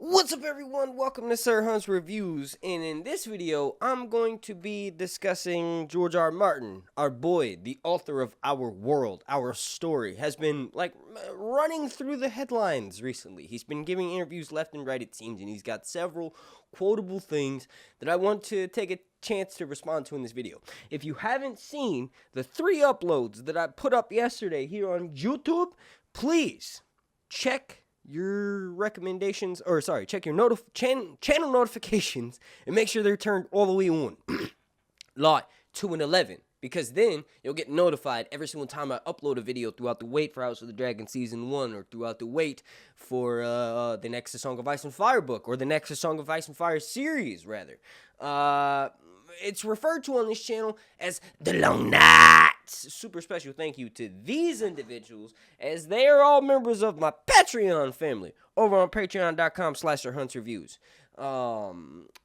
What's up, everyone? Welcome to Sir Hunt's Reviews, and in this video, I'm going to be discussing George R. R. Martin, our boy, the author of our world, our story, has been, running through the headlines recently. He's been giving interviews left and right, it seems, and he's got several quotable things that I want to take a chance to respond to in this video. If you haven't seen the 3 uploads that I put up yesterday here on YouTube, please check your recommendations, check your channel notifications and make sure they're turned all the way on. Lot 2 and 11, because then you'll get notified every single time I upload a video throughout the wait for House of the Dragon Season 1, or throughout the wait for the next A Song of Ice and Fire book, or the next A Song of Ice and Fire series, rather. It's referred to on this channel as The Long Nights. Super special thank you to these individuals, as they are all members of my Patreon family over on patreon.com/SirHuntsReviews.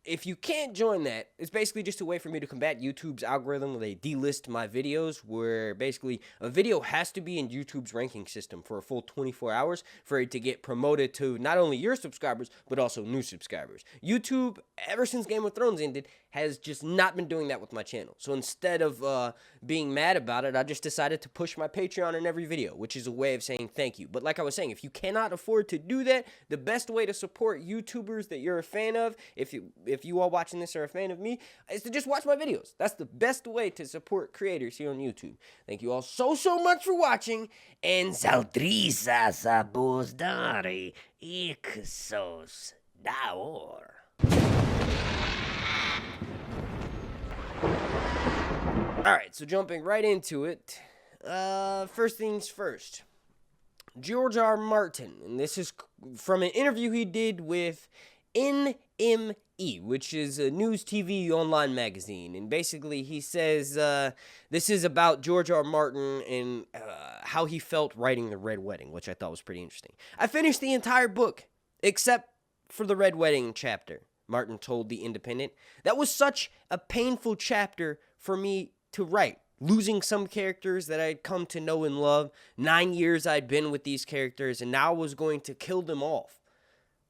If you can't join that, it's basically just a way for me to combat YouTube's algorithm where they delist my videos, where basically a video has to be in YouTube's ranking system for a full 24 hours for it to get promoted to not only your subscribers, but also new subscribers. YouTube, ever since Game of Thrones ended, has just not been doing that with my channel. So instead of being mad about it, I just decided to push my Patreon in every video, which is a way of saying thank you. But like I was saying, if you cannot afford to do that, the best way to support YouTubers that you're a fan of, if you all watching this are a fan of me, is to just watch my videos. That's the best way to support creators here on YouTube. Thank you all so much for watching, and Saltrisa Sabozdari Ixos Daor. Alright, so jumping right into it, first things first, George R. R. Martin, and this is from an interview he did with NME, which is a news TV online magazine, and basically he says this is about George R. R. Martin and how he felt writing The Red Wedding, which I thought was pretty interesting. I finished the entire book, except for the Red Wedding chapter, Martin told The Independent. That was such a painful chapter for me to write. Losing some characters that I'd come to know and love. 9 years I'd been with these characters, and now I was going to kill them off.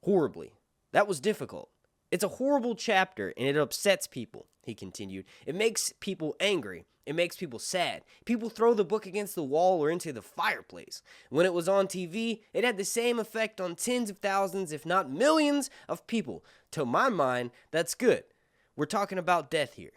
Horribly. That was difficult. It's a horrible chapter, and it upsets people, he continued. It makes people angry. It makes people sad. People throw the book against the wall or into the fireplace. When it was on TV, it had the same effect on tens of thousands, if not millions, of people. To my mind, that's good. We're talking about death here.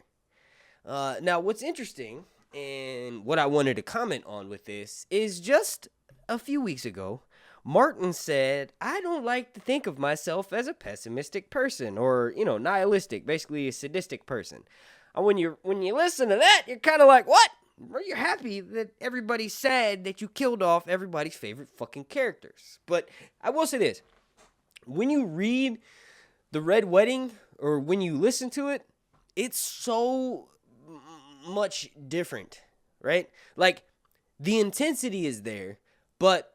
Now, what's interesting, and what I wanted to comment on with this, is just a few weeks ago, Martin said, I don't like to think of myself as a pessimistic person, or, nihilistic, basically a sadistic person. And when you listen to that, you're kind of like, what? Are you happy that everybody's sad that you killed off everybody's favorite fucking characters? But I will say this, when you read The Red Wedding, or when you listen to it, it's so much different, right? Like, the intensity is there, but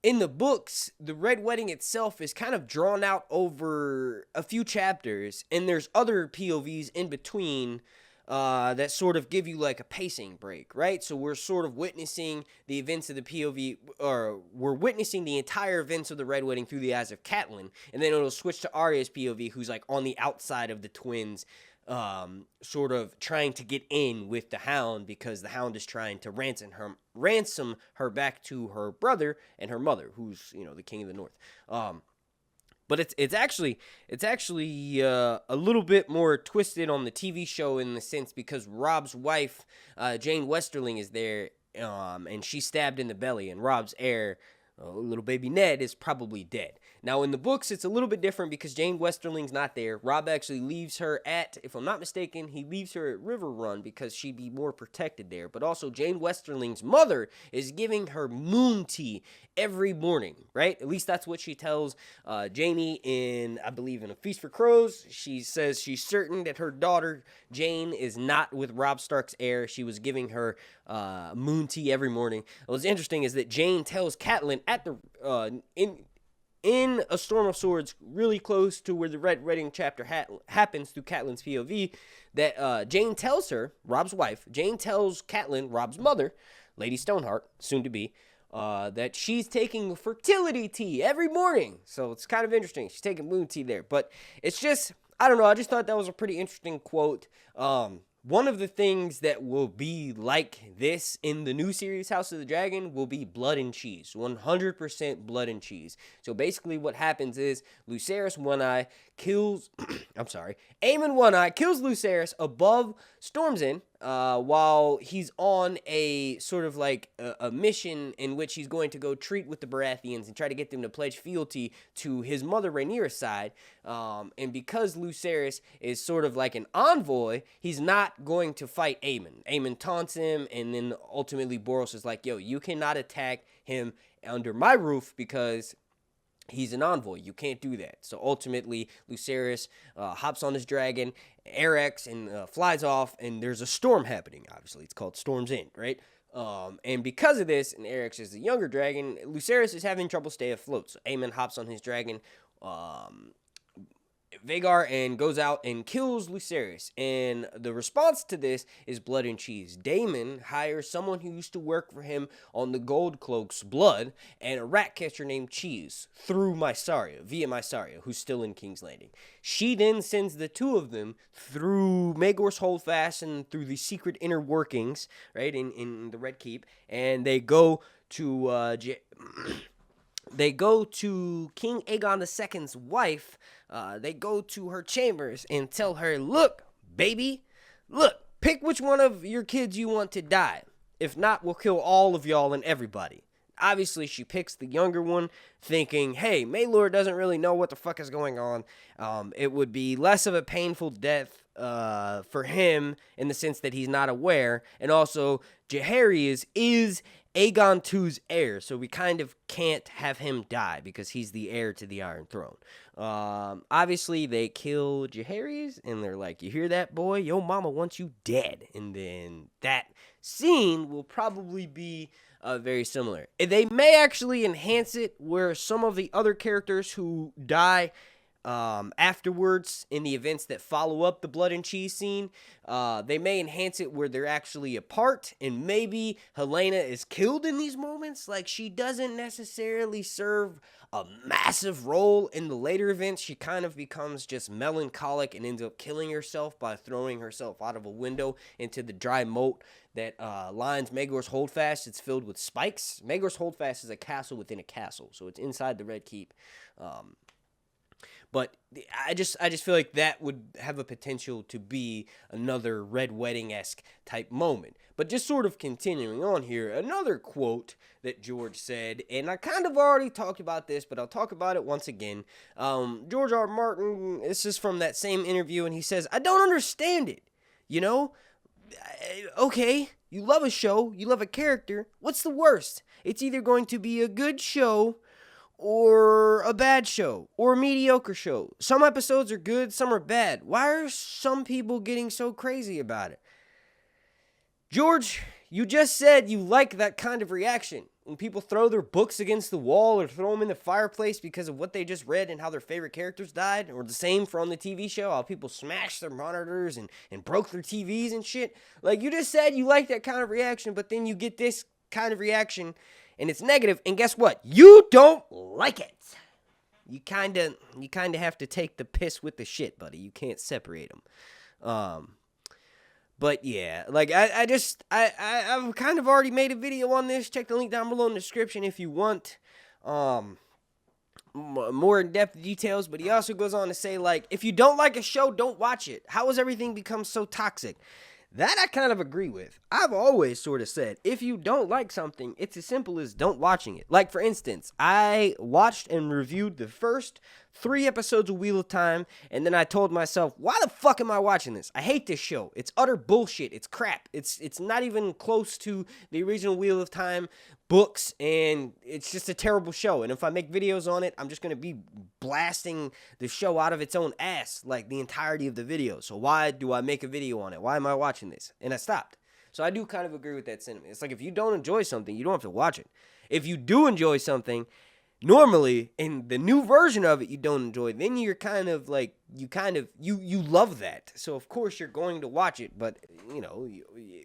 in the books, the Red Wedding itself is kind of drawn out over a few chapters, and there's other POVs in between that sort of give you like a pacing break, right? So we're sort of witnessing the events of the POV, or we're witnessing the entire events of the Red Wedding through the eyes of Catelyn, and then it'll switch to Arya's POV, who's like on the outside of the twins, sort of trying to get in with the Hound, because the Hound is trying to ransom her back to her brother and her mother, who's, the King of the North. But it's actually a little bit more twisted on the TV show, in the sense because Robb's wife, Jane Westerling, is there, and she's stabbed in the belly, and Robb's heir, little baby Ned, is probably dead. Now, in the books, it's a little bit different because Jane Westerling's not there. Robb actually leaves her at, if I'm not mistaken, he leaves her at River Run because she'd be more protected there. But also, Jane Westerling's mother is giving her moon tea every morning, right? At least that's what she tells Jaime in, I believe, in A Feast for Crows. She says she's certain that her daughter, Jane, is not with Robb Stark's heir. She was giving her moon tea every morning. What's interesting is that Jane tells Catelyn at the in A Storm of Swords, really close to where the Red Wedding chapter happens through Catelyn's POV, that Jane tells her, Robb's wife, Jane tells Catelyn, Robb's mother, Lady Stoneheart, soon to be, that she's taking fertility tea every morning. So it's kind of interesting. She's taking moon tea there. But it's just, I don't know. I just thought that was a pretty interesting quote. One of the things that will be like this in the new series House of the Dragon will be blood and cheese. 100% blood and cheese. So basically what happens is Lucerys One-Eye kills, Aemon One-Eye kills Lucerys above Storm's End while he's on a sort of like a mission in which he's going to go treat with the Baratheons and try to get them to pledge fealty to his mother Rhaenyra's side. And because Lucerys is sort of like an envoy, he's not going to fight Aemon. Aemon taunts him, and then ultimately Boros is like, yo, you cannot attack him under my roof because he's an envoy. You can't do that. So ultimately, Lucerys hops on his dragon, Erex, and flies off, and there's a storm happening, obviously. It's called Storm's End, right? And because of this, and Erex is the younger dragon, Lucerys is having trouble stay afloat. So Aemon hops on his dragon, Vhagar, and goes out and kills Lucerys. And the response to this is blood and cheese. Daemon hires someone who used to work for him on the Gold Cloak's blood and a rat catcher named Cheese through via Mysaria, who's still in King's Landing. She then sends the two of them through Maegor's Holdfast and through the secret inner workings, right, in the Red Keep, and they go to King Aegon II's wife. They go to her chambers and tell her, look, baby, pick which one of your kids you want to die. If not, we'll kill all of y'all and everybody. Obviously, she picks the younger one, thinking, hey, Maelor doesn't really know what the fuck is going on. It would be less of a painful death for him in the sense that he's not aware. And also, Jaehaerys is Aegon II's heir, so we kind of can't have him die because he's the heir to the Iron Throne. Obviously, they kill Jaehaerys, and they're like, you hear that, boy? Yo mama wants you dead. And then that scene will probably be very similar. They may actually enhance it where some of the other characters who die afterwards in the events that follow up the blood and cheese scene, they may enhance it where they're actually apart, and maybe Helena is killed in these moments. Like, she doesn't necessarily serve a massive role in the later events. She kind of becomes just melancholic and ends up killing herself by throwing herself out of a window into the dry moat that lines Maegor's Holdfast. It's filled with spikes. Maegor's Holdfast is a castle within a castle, so it's inside the Red Keep. But I just feel like that would have a potential to be another Red Wedding-esque type moment. But just sort of continuing on here, another quote that George said, and I kind of already talked about this, but I'll talk about it once again. George R. R. Martin, this is from that same interview, and he says, I don't understand it, you know? Okay, you love a show, you love a character, what's the worst? It's either going to be a good show or a bad show, or a mediocre show. Some episodes are good, some are bad. Why are some people getting so crazy about it? George, you just said you like that kind of reaction. When people throw their books against the wall or throw them in the fireplace because of what they just read and how their favorite characters died. Or the same for on the TV show, how people smashed their monitors and broke their TVs and shit. Like, you just said you like that kind of reaction, but then you get this kind of reaction and it's negative, and guess what? You don't like it. You kind of have to take the piss with the shit, buddy. You can't separate them. But yeah, like I've kind of already made a video on this. Check the link down below in the description if you want more in-depth details. But he also goes on to say, like, if you don't like a show, don't watch it. How has everything become so toxic? That I kind of agree with. I've always sort of said, if you don't like something, it's as simple as don't watching it. Like, for instance, I watched and reviewed the first 3 episodes of Wheel of Time, and then I told myself, why the fuck am I watching this? I hate this show. It's utter bullshit. It's crap. It's not even close to the original Wheel of Time books, and it's just a terrible show. And if I make videos on it, I'm just going to be blasting the show out of its own ass, like the entirety of the video. So why do I make a video on it? Why am I watching this? And I stopped. So I do kind of agree with that sentiment. It's like, if you don't enjoy something, you don't have to watch it. If you do enjoy something, normally in the new version of it you don't enjoy, then you're kind of like you kind of you love that, so of course you're going to watch it. But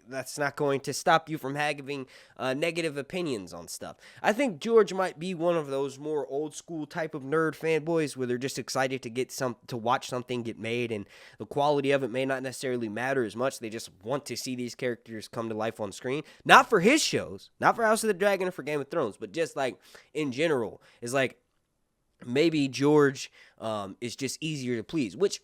that's not going to stop you from having negative opinions on stuff. I think George might be one of those more old school type of nerd fanboys where they're just excited to watch something get made, and the quality of it may not necessarily matter as much. They just want to see these characters come to life on screen, not for his shows, not for House of the Dragon or for Game of Thrones, but just like in general. Is like maybe George is just easier to please, which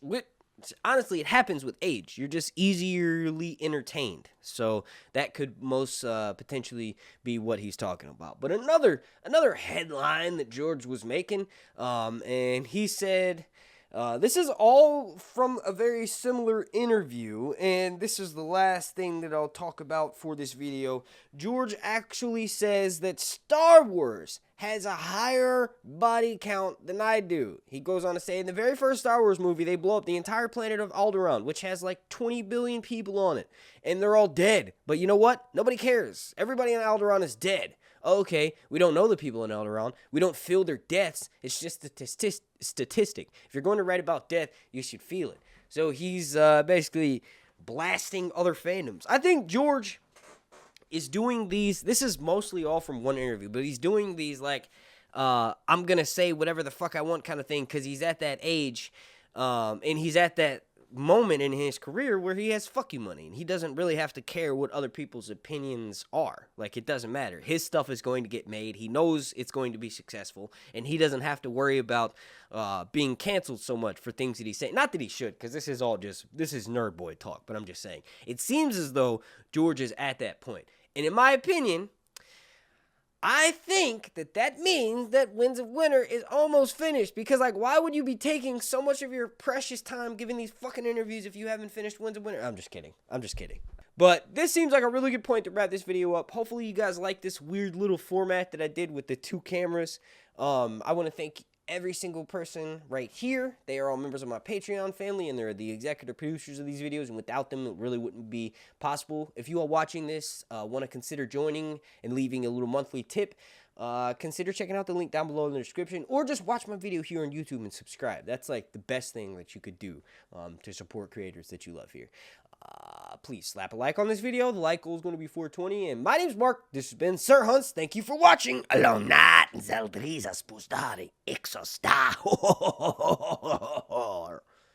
honestly, it happens with age. You're just easily entertained. So that could most potentially be what he's talking about. But another headline that George was making, and he said, this is all from a very similar interview, and this is the last thing that I'll talk about for this video. George actually says that Star Wars has a higher body count than I do. He goes on to say, in the very first Star Wars movie, they blow up the entire planet of Alderaan, which has like 20 billion people on it, and they're all dead. But you know what? Nobody cares. Everybody in Alderaan is dead. Okay, we don't know the people in Alderaan. We don't feel their deaths. It's just a statistic. If you're going to write about death, you should feel it. So he's basically blasting other fandoms. I think George is doing these. This is mostly all from one interview, but he's doing these like, I'm going to say whatever the fuck I want kind of thing, because he's at that age, and he's at that moment in his career where he has fuck you money, and he doesn't really have to care what other people's opinions are. Like, it doesn't matter. His stuff is going to get made. He knows it's going to be successful, and he doesn't have to worry about being canceled so much for things that he's saying. Not that he should, because this is nerd boy talk, but I'm just saying. It seems as though George is at that point. And in my opinion, I think that means that Winds of Winter is almost finished, because, like, why would you be taking so much of your precious time giving these fucking interviews if you haven't finished Winds of Winter? I'm just kidding. But this seems like a really good point to wrap this video up. Hopefully you guys like this weird little format that I did with the 2 cameras. I want to thank every single person right here. They are all members of my Patreon family, and they're the executive producers of these videos, and without them, it really wouldn't be possible. If you are watching this, want to consider joining and leaving a little monthly tip, consider checking out the link down below in the description, or just watch my video here on YouTube and subscribe. That's like the best thing that you could do to support creators that you love here. Please slap a like on this video. The like goal is going to be 420. And my name's Mark. This has been Sir Hunts. Thank you for watching. Along night, Zeldriza spustare, exostar.